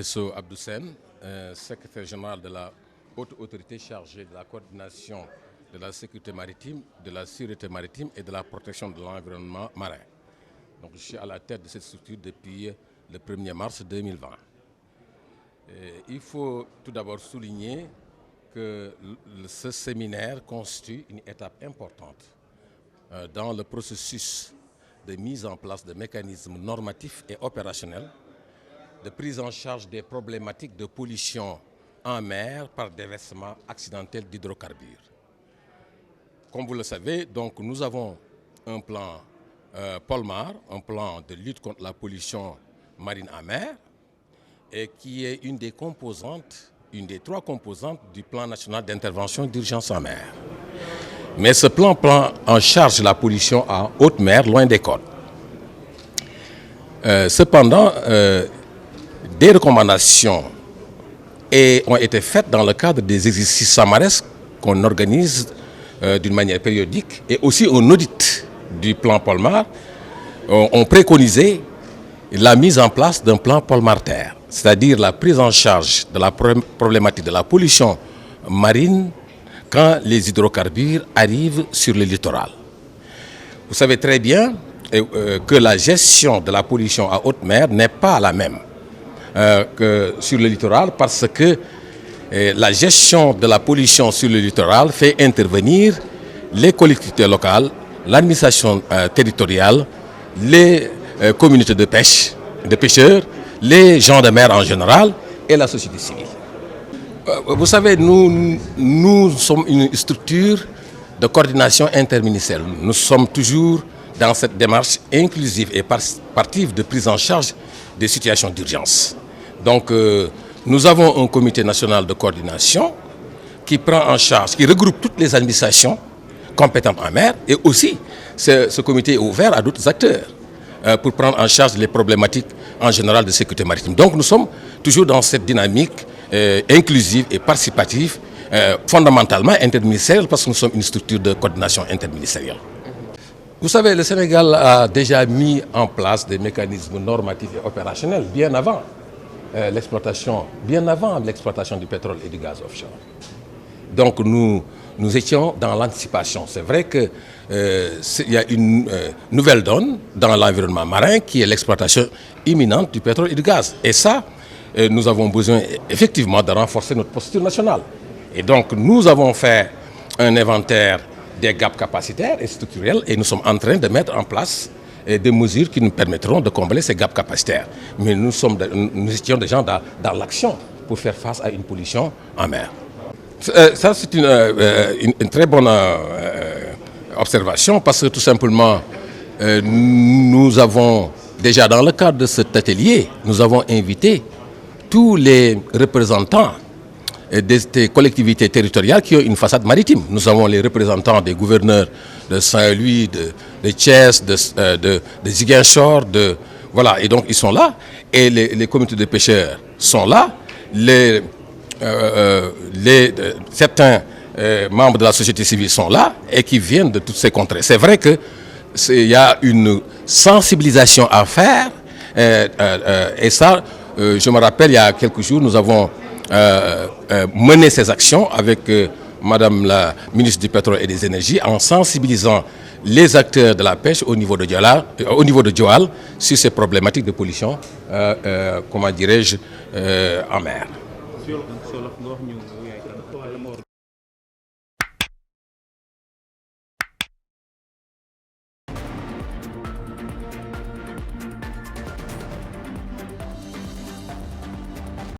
Esso Abdou Sène, secrétaire général de la haute autorité chargée de la coordination de la sécurité maritime, de la sûreté maritime et de la protection de l'environnement marin. Donc, je suis à la tête de cette structure depuis le 1er mars 2020. Il faut tout d'abord souligner que ce séminaire constitue une étape importante dans le processus de mise en place de mécanismes normatifs et opérationnels de prise en charge des problématiques de pollution en mer par déversement accidentel d'hydrocarbures. Comme vous le savez, donc, nous avons un plan Polmar, un plan de lutte contre la pollution marine en mer, et qui est une des trois composantes du plan national d'intervention d'urgence en mer. Mais ce plan prend en charge la pollution en haute mer, loin des côtes. Cependant, des recommandations ont été faites dans le cadre des exercices samaresques qu'on organise d'une manière périodique, et aussi un audit du plan Polmar ont préconisé la mise en place d'un plan Polmar-Terre, c'est-à-dire la prise en charge de la problématique de la pollution marine quand les hydrocarbures arrivent sur le littoral. Vous savez très bien que la gestion de la pollution à haute mer n'est pas la même que sur le littoral, parce que la gestion de la pollution sur le littoral fait intervenir les collectivités locales, l'administration territoriale, les communautés de pêche, de pêcheurs, les gens de mer en général et la société civile. Vous savez, nous sommes une structure de coordination interministérielle. Nous sommes toujours dans cette démarche inclusive et participative de prise en charge des situations d'urgence. Donc, nous avons un comité national de coordination qui prend en charge, qui regroupe toutes les administrations compétentes en mer, et aussi ce comité est ouvert à d'autres acteurs pour prendre en charge les problématiques en général de sécurité maritime. Donc, nous sommes toujours dans cette dynamique inclusive et participative, fondamentalement interministérielle, parce que nous sommes une structure de coordination interministérielle. Vous savez, le Sénégal a déjà mis en place des mécanismes normatifs et opérationnels bien avant l'exploitation du pétrole et du gaz offshore. Donc nous étions dans l'anticipation. C'est vrai qu'il y a une nouvelle donne dans l'environnement marin qui est l'exploitation imminente du pétrole et du gaz. Et ça, nous avons besoin effectivement de renforcer notre posture nationale. Et donc nous avons fait un inventaire des gaps capacitaires et structurels, et nous sommes en train de mettre en place des mesures qui nous permettront de combler ces gaps capacitaires. Mais nous étions déjà dans l'action pour faire face à une pollution en mer. Ça, c'est une très bonne observation, parce que tout simplement, nous avons déjà, dans le cadre de cet atelier, nous avons invité tous les représentants des collectivités territoriales qui ont une façade maritime. Nous avons les représentants des gouverneurs de Saint-Louis, de Thiès, de Ziguinchor, voilà, et donc ils sont là, et les communautés de pêcheurs sont là, certains membres de la société civile sont là, et qui viennent de toutes ces contrées. C'est vrai qu'il y a une sensibilisation à faire, et ça, je me rappelle, il y a quelques jours, nous avons mener ces actions avec Madame la ministre du Pétrole et des Énergies, en sensibilisant les acteurs de la pêche au niveau de Dioal sur ces problématiques de pollution, comment dirais-je, en mer.